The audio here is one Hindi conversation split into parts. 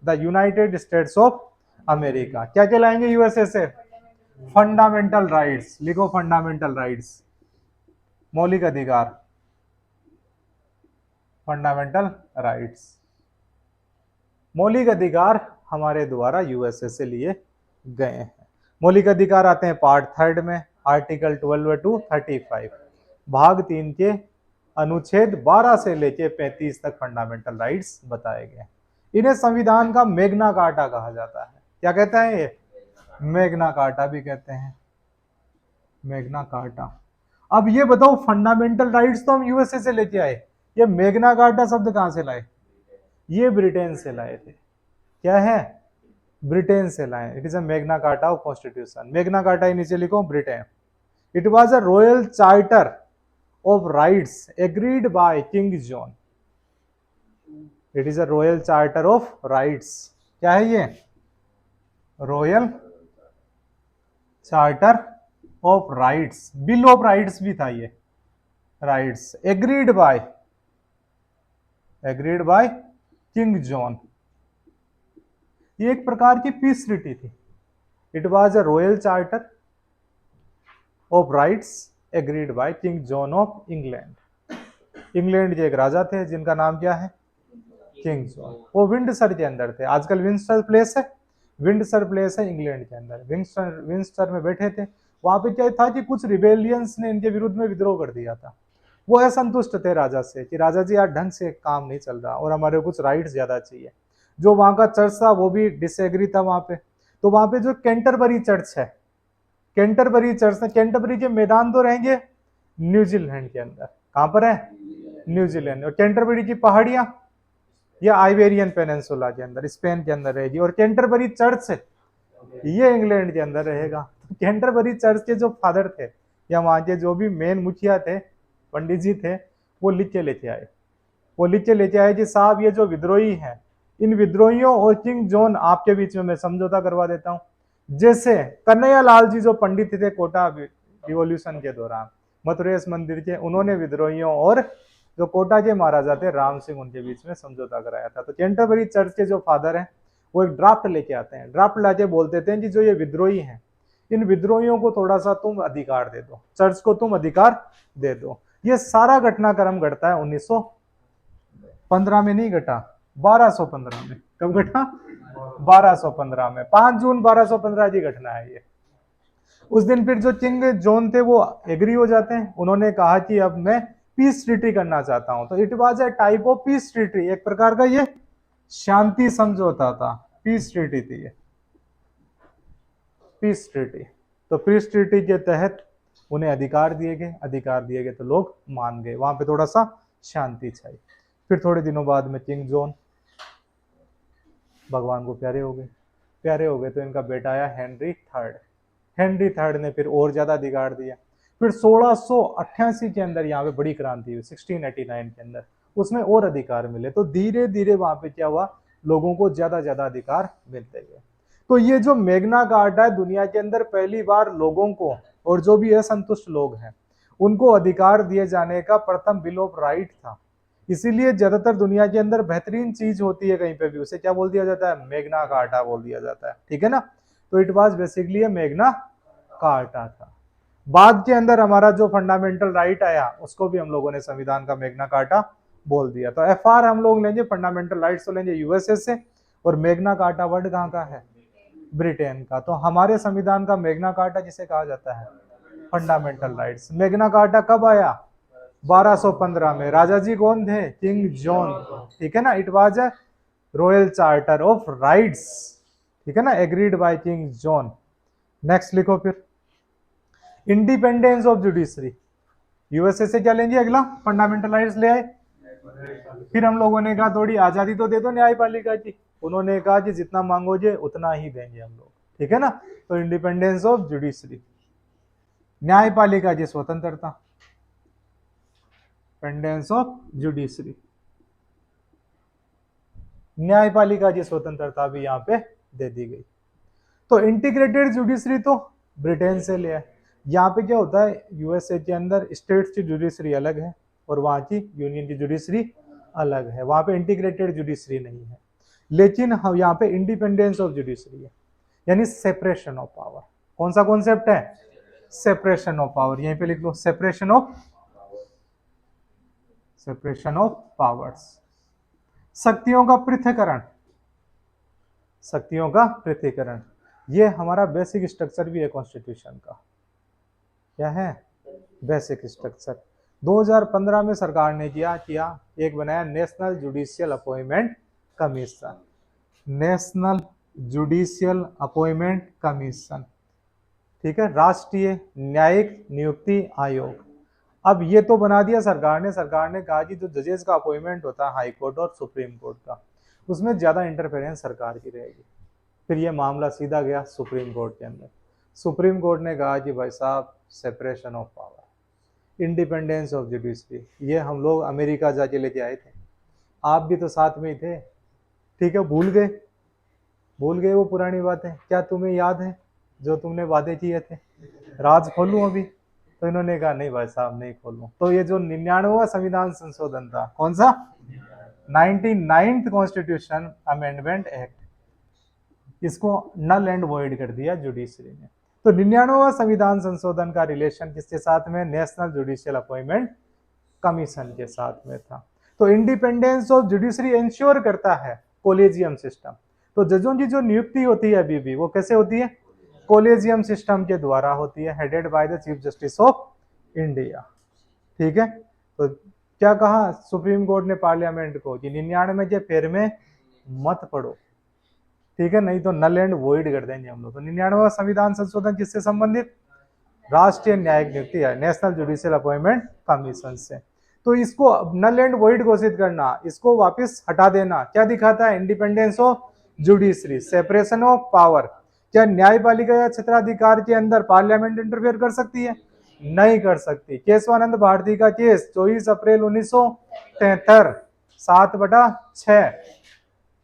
The United states of America. क्या कहलाएंगे यूएसए से? Fundamental rights. लिखो फंडामेंटल राइट्स, मौलिक अधिकार, फंडामेंटल राइट्स। मौलिक अधिकार हमारे द्वारा यूएसए से लिए गए हैं। मौलिक अधिकार आते हैं पार्ट 3 में, आर्टिकल 12 to 35, भाग 3 के अनुच्छेद 12 से लेके 35 तक फंडामेंटल राइट्स बताए गए। इन्हें संविधान का मैग्ना कार्टा कहा जाता है। क्या कहते हैं ये? मैग्ना कार्टा भी कहते हैं, मैग्ना कार्टा। अब ये बताओ, फंडामेंटल राइट्स तो हम यूएसए से लेके आए, ये मैग्ना कार्टा शब्द कहां से लाए? ये ब्रिटेन से लाए थे। क्या है? ब्रिटेन से लाए। It is a Magna carta of constitution. Magna carta नीचे लिखो, Britain. It was a royal charter of rights agreed by king John. It is a royal charter of rights. क्या है ये? Royal charter of rights. Bill of rights भी था ये। Rights agreed by king John. ये एक प्रकार की पीस ट्रीटी थी। It was a royal charter of rights agreed by king John of England. England के एक राजा थे जिनका नाम क्या है? King John. वो विंडसर के अंदर थे। आजकल विंडसर प्लेस है, विंडसर प्लेस है इंग्लैंड के अंदर। विंडसर में बैठे थे। वहां पे क्या था कि कुछ रिबेलियंस ने इनके विरुद्ध में विद्रोह कर दिया था। वो असंतुष्ट थे राजा से कि राजा जी यार ढंग से काम नहीं चल रहा और हमारे कुछ राइट्स ज्यादा चाहिए। जो वहां का चर्च था वो भी डिसएग्री था वहां पे। तो वहां पे जो कैंटरबरी चर्च है, कैंटरबरी चर्च, कैंटरबरी के मैदान तो रहेंगे न्यूजीलैंड के अंदर। कहां पर है? न्यूजीलैंड। और कैंटरबरी की पहाड़ियां या आइबेरियन पेनिनसुला के अंदर, स्पेन के अंदर रहेगी। और कैंटरबरी चर्च ये इंग्लैंड के अंदर रहेगा। तो कैंटरबरी चर्च के जो फादर थे या वहां के जो भी मेन मुखिया थे, पंडित जी थे, वो लिख के लेके आए। वो लिख के लेके आए कि साहब ये जो विद्रोही हैं, इन विद्रोहियों और किंग जॉन आपके बीच में मैं समझौता करवा देता हूं। जैसे कन्हैया लाल जी जो पंडित थे कोटा रिवॉल्यूशन के दौरान, मथुरेश मंदिर के, उन्होंने विद्रोहियों और जो कोटा के महाराजा थे राम सिंह, उनके बीच में समझौता कराया था। तो कैंटरबरी चर्च के जो फादर हैं वो एक ड्राफ्ट लेके आते हैं। ड्राफ्ट लाके बोल देते हैं कि जो ये विद्रोही हैं, इन विद्रोहियों को थोड़ा सा तुम अधिकार दे दो, चर्च को तुम अधिकार दे दो। ये सारा घटनाक्रम घटता है 1915 में, नहीं घटा, 1215 में। कब घटा? 1215 में। 5 जून 1215 की घटना है ये। उस दिन फिर जो किंग जॉन थे वो एग्री हो जाते हैं। उन्होंने कहा कि अब मैं पीस ट्रीटी करना चाहता हूं। तो it was a type of peace treaty, एक प्रकार का ये शांति समझौता था। पीस ट्रीटी थी ये, पीस ट्रीटी। तो पीस ट्रीटी के तहत उन्हें अधिकार दिए गए। अधिकार दिए गए तो लोग मान गए। वहां पे थोड़ा सा शांति छाई। फिर थोड़े दिनों बाद में किंग जॉन भगवान को प्यारे हो गए। प्यारे हो गए तो इनका बेटा आया हेनरी थर्ड। हेनरी थर्ड ने फिर और ज्यादा अधिकार दिया। फिर 1688 के अंदर यहाँ पे बड़ी क्रांति हुई, 1689 के अंदर, उसमें और अधिकार मिले। तो धीरे धीरे वहां पे क्या हुआ, लोगों को ज्यादा ज्यादा अधिकार मिलते गए। तो ये जो मैग्ना कार्टा है, दुनिया के अंदर पहली बार लोगों को और जो भी असंतुष्ट लोग हैं उनको अधिकार दिए जाने का प्रथम बिल ऑफ राइट था। इसीलिए ज्यादातर दुनिया के अंदर बेहतरीन चीज होती है कहीं पे भी, उसे क्या बोल दिया जाता है? मैग्ना कार्टा बोल दिया जाता है। ठीक है ना? तो it was basically A Magna carta था। बाद के अंदर हमारा जो फंडामेंटल राइट आया उसको भी हम लोगों ने संविधान का मैग्ना कार्टा बोल दिया। तो एफआर हम लोग लेंगे, फंडामेंटल राइट्स तो लेंगे यूएसए से, और मैग्ना कार्टा वर्ड कहाँ का है? ब्रिटेन का। तो हमारे संविधान का मैग्ना कार्टा जिसे कहा जाता है फंडामेंटल राइट्स। मैग्ना कार्टा कब आया? 1215 में। राजा जी कौन थे? King John. ठीक है ना? It was a royal charter of rights. ठीक है ना? Agreed by king John. Next लिखो फिर, इंडिपेंडेंस ऑफ जुडिशरी। यूएसए से क्या लेंगे अगला? फंडामेंटल राइट्स ले आए। फिर हम लोगों ने कहा थोड़ी आजादी तो दे दो न्यायपालिका की। उन्होंने कहा कि जितना मांगोगे उतना ही देंगे हम लोग। ठीक है ना? तो इंडिपेंडेंस ऑफ जुडिशरी, न्यायपालिका की स्वतंत्रता, इंडिपेंडेंस ऑफ जुडिशरी, न्यायपालिका की स्वतंत्रता भी यहाँ पे दे दी गई। तो इंटीग्रेटेड जुडिशरी तो ब्रिटेन से लिया है। यहाँ पे क्या होता है, यूएसए के अंदर स्टेट्स की जुडिशरी अलग है और वहां की यूनियन की जुडिशरी अलग है। वहां पे इंटीग्रेटेड जुडिशरी नहीं है। लेकिन हम यहाँ पे इंडिपेंडेंस ऑफ जुडिशरी है, यानी सेपरेशन ऑफ पावर। कौन सा कॉन्सेप्ट है? Separation of power. यहीं पे लिख लो, सेपरेशन ऑफ पावर्स, शक्तियों का पृथक्करण, शक्तियों का पृथक्करण। ये हमारा बेसिक स्ट्रक्चर भी है कॉन्स्टिट्यूशन का। क्या है? Basic structure. 2015 में सरकार ने किया एक बनाया national judicial appointment commission, national judicial appointment commission, ठीक है, राष्ट्रीय न्यायिक नियुक्ति आयोग। अब ये तो बना दिया सरकार ने कहा कि जो जजेस का अपॉइंटमेंट होता है हाई कोर्ट और सुप्रीम कोर्ट का, उसमें ज्यादा इंटरफेरेंस सरकार की रहेगी। फिर ये मामला सीधा गया सुप्रीम कोर्ट के अंदर। सुप्रीम कोर्ट ने कहा कि भाई साहब separation of power, independence of judiciary, ये हम लोग अमेरिका जाके लेके आए थे, आप भी तो साथ में ही थे, ठीक है, भूल गए वो पुरानी बातें? क्या तुम्हें याद है जो तुमने वादे किए थे? राज खोलूं अभी? तो इन्होंने कहा नहीं भाई साहब नहीं खोलूं। तो ये जो 99वां संविधान संशोधन था, कौन सा? 99th कॉन्स्टिट्यूशन अमेंडमेंट एक्ट, इसको नल एंड वॉइड कर दिया जुडिशरी ने। तो 99वां संविधान संशोधन का रिलेशन किसके साथ में? नेशनल जुडिशियल अपॉइंटमेंट कमीशन के साथ में था। तो इंडिपेंडेंस ऑफ जुडिशरी इंश्योर करता है कोलेजियम सिस्टम। तो जजों की जो नियुक्ति होती है अभी भी, वो कैसे होती है? कोलेजियम सिस्टम के द्वारा होती है, headed by the chief justice of India, ठीक है। तो क्या कहा सुप्रीम कोर्ट ने पार्लियामेंट को कि 99 के फेर में मत पड़ो, ठीक है, नहीं तो नल एंड वॉइड कर देंगे हम लोग। तो 99वां संविधान संशोधन किससे संबंधित? राष्ट्रीय न्यायिक नियुक्ति है, नेशनल जुडिशियल अपॉइंटमेंट कमीशन से। तो इसको नल एंड वॉइड घोषित करना, इसको वापस हटा देना, क्या दिखाता है? Independence of judiciary, separation of power. क्या न्यायपालिका या क्षेत्राधिकार के अंदर पार्लियामेंट इंटरफेयर कर सकती है? नहीं कर सकती। केशवानंद भारती का केस 24 अप्रैल 1973, 7/6,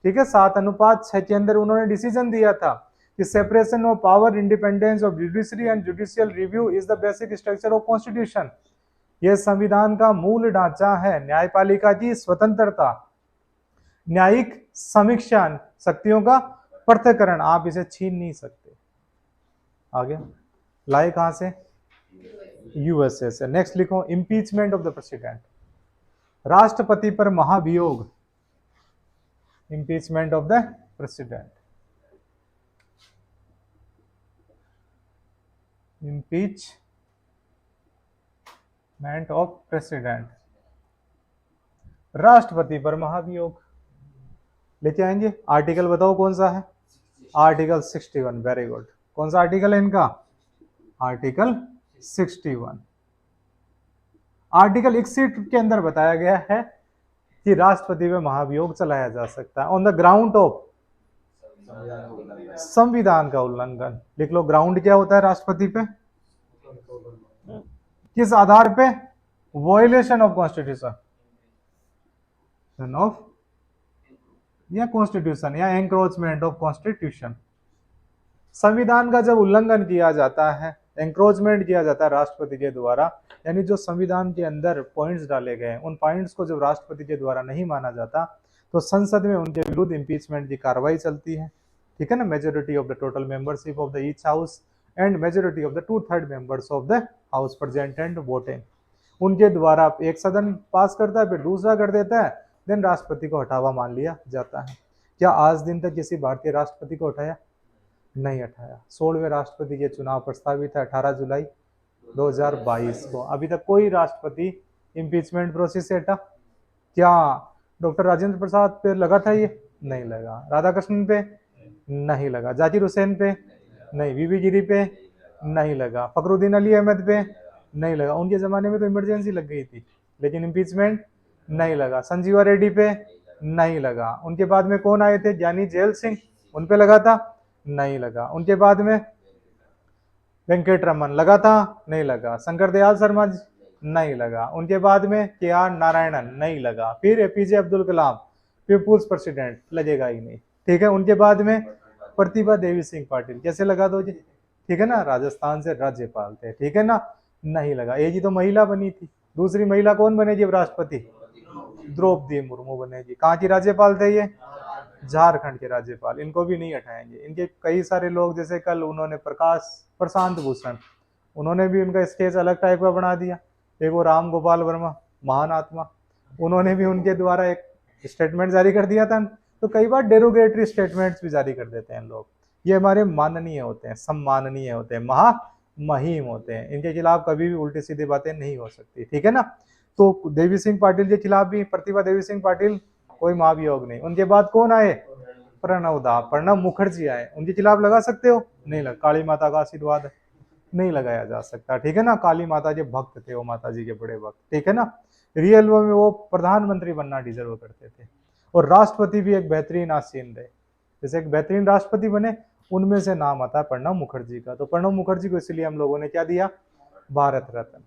ठीक है, 7:6 के अंदर उन्होंने डिसीजन दिया था कि separation of power, independence of judiciary and judicial review is the basic structure of constitution. यह संविधान का मूल ढांचा है। न्यायपालिका की स्वतंत्रता, न्यायिक समीक्षा, शक्तियों का पृथक्करण, आप इसे छीन नहीं सकते। आगे लाए कहां से? यूएसए से। नेक्स्ट लिखो, इम्पीचमेंट ऑफ द प्रेसिडेंट, राष्ट्रपति पर महाभियोग, impeachment of the president, impeachment of president, राष्ट्रपति पर महाभियोग लेके आएंगे। आर्टिकल बताओ कौन सा है? Article 61, very good. कौन सा आर्टिकल है इनका? आर्टिकल 61। आर्टिकल 61 के अंदर बताया गया है कि राष्ट्रपति पे महाभियोग चलाया जा सकता है ऑन द ग्राउंड ऑफ संविधान का उल्लंघन। लिख लो, ग्राउंड क्या होता है राष्ट्रपति पे? किस आधार पे? वॉयलेशन ऑफ कॉन्स्टिट्यूशन ऑफ या कॉन्स्टिट्यूशन या एंक्रोचमेंट ऑफ कॉन्स्टिट्यूशन। संविधान का जब उल्लंघन किया जाता है, एंक्रोचमेंट किया जाता है राष्ट्रपति के द्वारा, यानी जो संविधान के अंदर पॉइंट्स डाले गए उन पॉइंट्स को जब राष्ट्रपति के द्वारा नहीं माना जाता तो संसद में उनके विरुद्ध इंपीचमेंट की कार्रवाई चलती है, ठीक है ना। Majority of the total membership of the each house and majority of the 2/3 members of the house present and voting, उनके द्वारा एक सदन पास करता है, फिर दूसरा कर देता है, देन राष्ट्रपति को हटावा मान लिया जाता है। क्या आज दिन तक किसी भारतीय राष्ट्रपति को हटाया? नहीं हटाया। 16वें राष्ट्रपति के चुनाव प्रस्तावित है 18 जुलाई 2022 को। अभी तक कोई राष्ट्रपति इम्पीचमेंट प्रोसेस से हटा? क्या डॉक्टर राजेंद्र प्रसाद पे लगा था ये? नहीं लगा। राधाकृष्णन पे नहीं लगा। जाकिर हुसैन पे नहीं। वीवी गिरी पे नहीं लगा। फखरुद्दीन अली अहमद पे नहीं लगा। उनके जमाने में तो इमरजेंसी लग गई थी, लेकिन इम्पीचमेंट नहीं लगा। संजीवा रेड्डी पे नहीं लगा। उनके बाद में कौन आए थे? ज्ञानी जेल सिंह, उन पे लगा था? नहीं लगा। उनके बाद में वेंकट रमन लगा था? नहीं लगा। शंकर दयाल शर्मा नहीं लगा। उनके बाद में KR नारायणन नहीं लगा। फिर APJ Abdul Kalam people's president, लगेगा ही नहीं, ठीक है। उनके बाद में प्रतिभा देवी सिंह पाटिल, कैसे लगा दो जी, ठीक है ना, राजस्थान से राज्यपाल थे, ठीक है ना, नहीं लगा। ये जी तो महिला बनी थी। दूसरी महिला कौन बनेगी अब राष्ट्रपति? द्रौपदी मुर्मू बनेगी। कहाँ की राज्यपाल थे ये? झारखंड के राज्यपाल, इनको भी नहीं हटाएंगे। इनके कई सारे लोग, जैसे कल उन्होंने प्रशांत भूषण, उन्होंने भी उनका स्टेज अलग टाइप का बना दिया। एक वो राम गोपाल वर्मा, महान आत्मा, उन्होंने भी उनके द्वारा एक स्टेटमेंट जारी कर दिया था। तो कई बार डेरोगेटरी स्टेटमेंट्स भी जारी कर देते हैं लोग। ये हमारे माननीय होते हैं, सम्माननीय होते हैं, महामहिम होते हैं, इनके खिलाफ कभी भी उल्टी सीधी बातें नहीं हो सकती, ठीक है ना। तो देवी सिंह पाटिल के खिलाफ भी, प्रतिभा देवी सिंह पाटिल, कोई महाभियोग नहीं। उनके बाद कौन आए? प्रणब मुखर्जी आए, उनके खिलाफ लगा सकते हो? नहीं लगा, काली माता का आशीर्वाद है, नहीं लगाया जा सकता, ठीक है ना। काली माता के भक्त थे वो, माता जी के बड़े भक्त, ठीक है ना। रियल में वो प्रधानमंत्री बनना डिजर्व करते थे। और राष्ट्रपति भी एक बेहतरीन आसीन रहे, जैसे एक बेहतरीन राष्ट्रपति बने, उनमें से नाम आता है प्रणब मुखर्जी का। तो प्रणब मुखर्जी को इसलिए हम लोगों ने क्या दिया? भारत रत्न,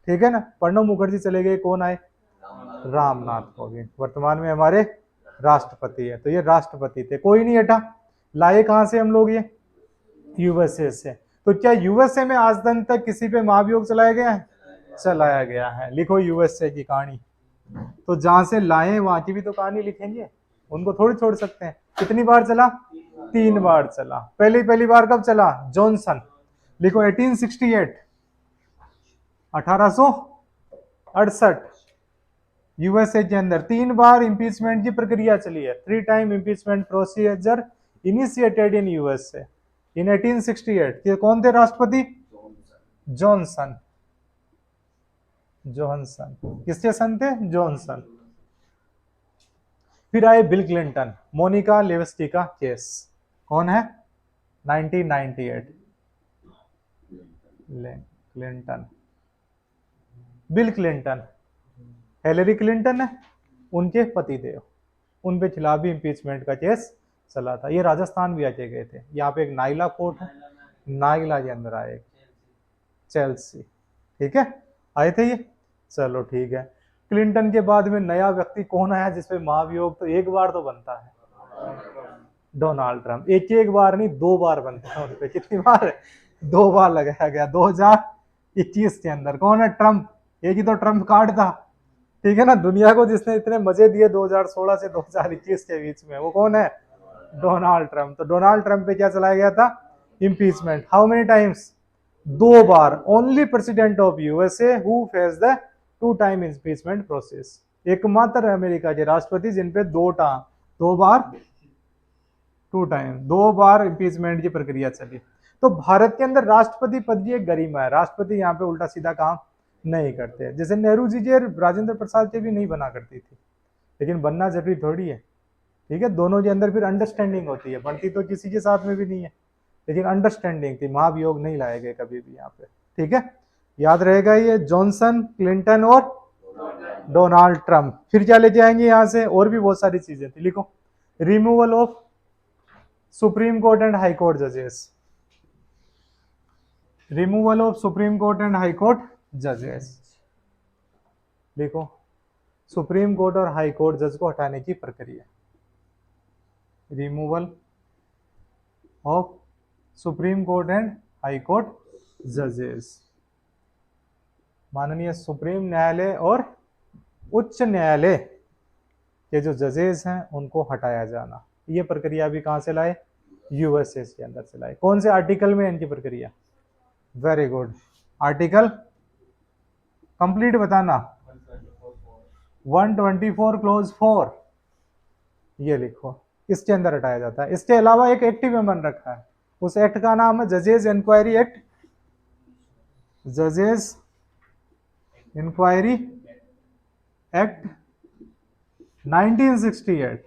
ठीक है ना। प्रणब मुखर्जी चले गए, कौन आए? रामनाथ कोविंद, वर्तमान में हमारे राष्ट्रपति है। तो ये राष्ट्रपति थे, कोई नहीं हटा। लाए कहां से हम लोग? ये यूएसए से। तो क्या यूएसए में आज दिन तक किसी पे महाभियोग चलाया गया है? चलाया गया है। लिखो यूएसए की कहानी। तो जहां से लाए वहां की भी तो कहानी लिखेंगे, उनको थोड़ी छोड़ सकते हैं। कितनी बार चला? 3 बार चला। पहली बार कब चला? जॉनसन। लिखो 1868, 1868 यूएसए के अंदर 3 बार इंपीचमेंट की प्रक्रिया चली है। 3 time impeachment procedure initiated in USA in 1868। ये कौन थे राष्ट्रपति? जॉनसन। जोहनसन। किसके सन थे? जॉनसन। फिर आए बिल क्लिंटन, मोनिका लेविस्की का केस। कौन है? 1998। Clinton, Bill Clinton, Hillary Clinton है उनके पतिदेव, उन पे खिलाफ भी इंपीचमेंट का केस चला था। ये राजस्थान भी आके गए थे। यहाँ पे एक नाइला कोर्ट है, नाइला के अंदर आए, चेल्सी, ठीक है, आए थे ये। चलो ठीक है। क्लिंटन के बाद में नया व्यक्ति कौन आया जिसपे महाभियोग तो एक बार तो बनता है? Donald Trump. एक बार नहीं, 2 बार बनता है उनपे। कितनी बार? 2 बार लगाया गया 2021 के अंदर। कौन है? ट्रंप। एक ही तो ट्रंप कार्ड था, ठीक है ना। दुनिया को जिसने इतने मजे दिए 2016 से 2021 के बीच में, वो कौन है? Donald Trump. तो डोनाल्ड ट्रंप पे क्या चलाया गया था? Impeachment. How many times? 2 bar. Only president of USA who face the 2 time impeachment process. एकमात्र अमेरिका के राष्ट्रपति जिन पे 2 बार 2 बार इम्पीचमेंट की प्रक्रिया चली। तो भारत के अंदर राष्ट्रपति पद की एक गरिमा है। राष्ट्रपति यहाँ पे उल्टा सीधा काम नहीं करते। जैसे नेहरू जी के, राजेंद्र प्रसाद के भी नहीं बना करती थी, लेकिन बनना जरूरी थोड़ी है, ठीक है। दोनों के अंदर फिर अंडरस्टैंडिंग होती है। बनती तो किसी के साथ में भी नहीं है, लेकिन अंडरस्टैंडिंग थी। महाभियोग नहीं लाए गए कभी भी यहाँ पे, ठीक है। याद रहेगा ये जॉनसन, क्लिंटन और डोनाल्ड ट्रंप। फिर क्या लेके आएंगे यहाँ से? और भी बहुत सारी चीजें थी। लिखो, removal of Supreme Court and High Court जजेस। Removal of Supreme Court and High Court जजेस। देखो, सुप्रीम कोर्ट और हाई कोर्ट जज को हटाने की प्रक्रिया। Removal of Supreme Court and High Court जजेस। माननीय सुप्रीम न्यायालय और उच्च न्यायालय के जो जजेस हैं उनको हटाया जाना। ये प्रक्रिया भी कहां से लाए? यूएसए के अंदर से लाए। कौन से आर्टिकल में इनकी प्रक्रिया? Very good. आर्टिकल कंप्लीट बताना। 124 क्लोज 4, ये लिखो, इसके अंदर हटाया जाता है। इसके अलावा एक एक्ट भी बन रखा है, उस एक्ट का नाम है जजेस इंक्वायरी एक्ट। जजेस इंक्वायरी एक्ट 1968।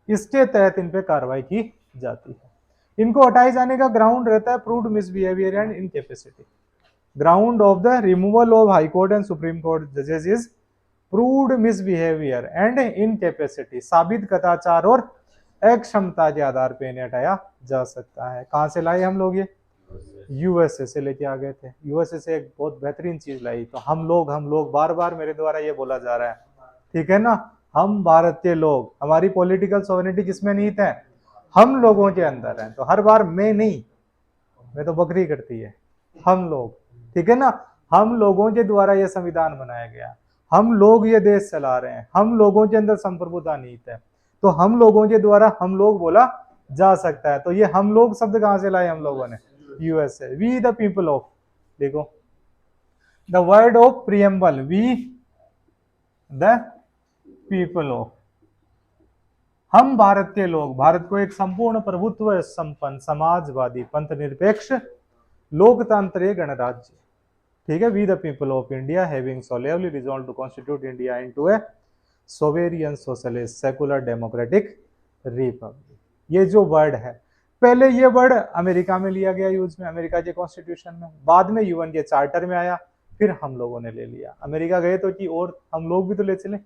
इसके तहत इन पे कार्रवाई की जाती है। इनको हटाए जाने का ग्राउंड रहता है proved misbehaviour and incapacity. Ground of the removal of High Court and Supreme Court जजेस is proved misbehaviour and incapacity. साबित कदाचार और अक्षमता के आधार पे इन्हें हटाया जा सकता है। कहां से लाए हम लोग? ये यूएसए से लेके आ गए थे। यूएसए से एक बहुत बेहतरीन चीज लाई। तो हम लोग बार बार मेरे द्वारा ये बोला जा रहा है, ठीक है ना। हम भारत के लोग, हमारी पॉलिटिकल सॉवरेनिटी किसमें निहित है? हम लोगों के अंदर है। तो हर बार मैं नहीं, मैं तो बकरी करती है, हम लोग, ठीक है ना। हम लोगों के द्वारा यह संविधान बनाया गया, हम लोग ये देश चला रहे हैं, हम लोगों के अंदर संप्रभुता निहित है। तो हम लोगों के द्वारा हम लोग बोला जा सकता है। तो ये हम लोग शब्द कहां से लाए हम लोगों ने, USA. We the people of, देखो the word of preamble, we the people of, हम भारत के लोग, भारत को एक संपूर्ण प्रभुत्व संपन्न समाजवादी पंथ निरपेक्ष लोकतंत्रीय गणराज्य, ठीक है। We the people of India having solemnly resolved to constitute India into a sovereign socialist secular democratic republic. ये जो वर्ड है, पहले ये वर्ड अमेरिका में लिया गया यूज में, अमेरिका के कॉन्स्टिट्यूशन में, बाद में यूएन के चार्टर में आया, फिर हम लोगों ने ले लिया। अमेरिका गए तो कि और हम लोग भी तो ले चले,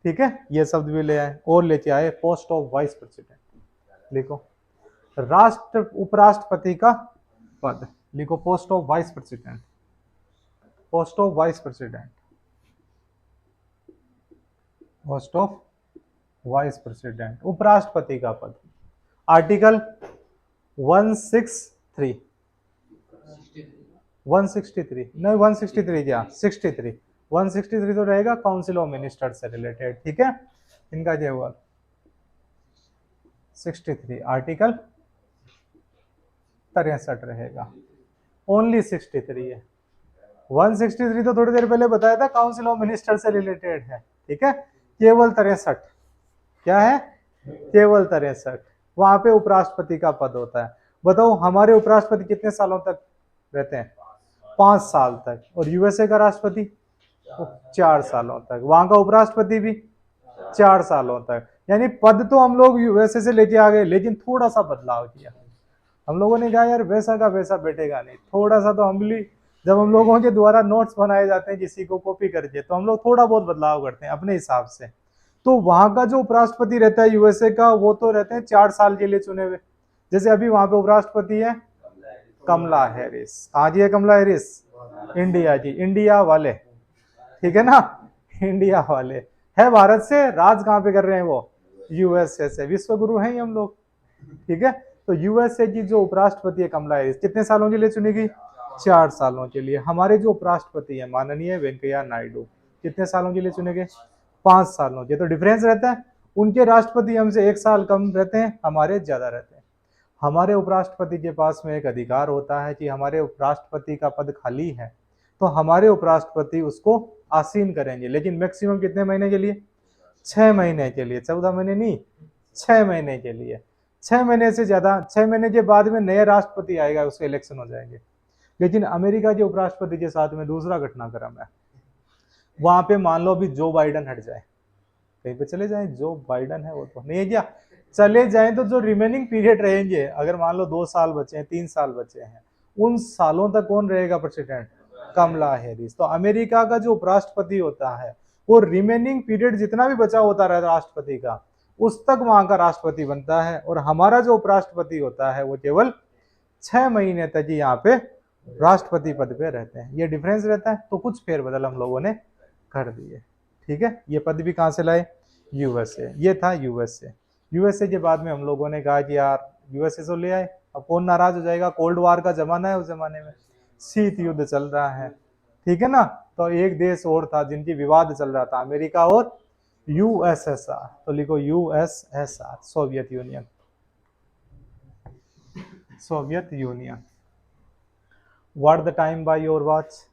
ठीक है। ये शब्द भी ले आए और लेके आए पोस्ट ऑफ वाइस प्रेसिडेंट, लिखो राष्ट्र उपराष्ट्रपति का पद, लिखो post of vice president, post of vice president, post of vice president, उपराष्ट्रपति का पद। आर्टिकल 163 नहीं 163 क्या 63 163 तो रहेगा काउंसिल ऑफ मिनिस्टर से रिलेटेड, ठीक है। इनका क्या हुआ 63 आर्टिकल 63 रहेगा, ओनली 63 है। 163 तो थोड़ी देर पहले बताया था काउंसिल ऑफ मिनिस्टर से रिलेटेड है, ठीक है। केवल 63, क्या है केवल 63, वहां पे उपराष्ट्रपति का पद होता है। बताओ हमारे उपराष्ट्रपति कितने सालों तक रहते हैं, 5 साल तक, और यूएसए का राष्ट्रपति 4 सालों तक, वहां का उपराष्ट्रपति भी 4 सालों तक। यानी पद तो हम लोग यूएसए से लेके आ गए, लेकिन थोड़ा सा बदलाव किया हम लोगों ने, कहा यार वैसा का वैसा बैठेगा नहीं, थोड़ा सा तो हम्बली, जब हम लोगों के द्वारा नोट्स बनाए जाते हैं किसी को कॉपी करके, तो हम लोग थोड़ा बहुत बदलाव करते हैं अपने हिसाब से। तो वहां का जो उपराष्ट्रपति रहता है यूएसए का, वो तो रहते हैं 4 साल के लिए चुने हुए। जैसे अभी वहां पे उपराष्ट्रपति है कमला हैरिस, कहाँ की है कमला हैरिस, इंडिया की, इंडिया वाले, ठीक है ना, इंडिया वाले है, भारत से, राज कहाँ पे कर रहे हैं वो, यूएसए से, विश्व गुरु हैं हम लोग, ठीक है। तो यूएसए की जो उपराष्ट्रपति है कमला हैरिस, कितने सालों के लिए चुनेगी, 4 सालों के लिए। हमारे जो उपराष्ट्रपति है माननीय वेंकैया नायडू, कितने सालों के लिए चुनेंगे, 5 सालों के। तो डिफरेंस रहता है, उनके राष्ट्रपति हमसे 1 साल कम रहते हैं, हमारे ज्यादा रहते हैं। हमारे उपराष्ट्रपति के पास में एक अधिकार होता है कि हमारे उपराष्ट्रपति का पद खाली है तो हमारे उपराष्ट्रपति उसको आसीन करेंगे, लेकिन मैक्सिमम कितने महीने के लिए, 6 महीने के लिए, 14 महीने नहीं, 6 महीने के लिए। 6 महीने से ज्यादा, 6 महीने के बाद में नए राष्ट्रपति आएगा, उसके इलेक्शन हो जाएंगे। लेकिन अमेरिका के उपराष्ट्रपति के साथ में दूसरा घटनाक्रम है, वहां पे मान लो अभी जो बाइडन हट जाए, कहीं पे चले जाए, जो बाइडन है वो तो नहीं है क्या, चले जाए, तो जो रिमेनिंग पीरियड रहेंगे, अगर मान लो 2 साल बचे हैं, 3 साल बचे हैं, उन सालों तक कौन रहेगा प्रेसिडेंट, कमला हैरिस। तो अमेरिका का जो उपराष्ट्रपति होता है वो रिमेनिंग पीरियड जितना भी बचा होता है राष्ट्रपति का, उस तक वहां का राष्ट्रपति बनता है। और हमारा जो उपराष्ट्रपति होता है वो केवल 6 महीने तक ही यहाँ पे राष्ट्रपति पद पे रहते हैं। ये डिफरेंस रहता है। तो कुछ फेरबदल हम लोगों ने कर दिए, ठीक है। ये पद भी कहां से लाए, यूएसए। ये था यूएसए। यूएसए के बाद में हम लोगों ने कहा कि यार यूएसए से ले आए, अब कौन नाराज हो जाएगा, कोल्ड वार का जमाना है, उस जमाने में शीत युद्ध चल रहा है, ठीक है ना। तो एक देश और था जिनकी विवाद चल रहा था, अमेरिका और यूएसएसआर। तो लिखो USSR, Soviet union, Soviet union. What the time by your watch,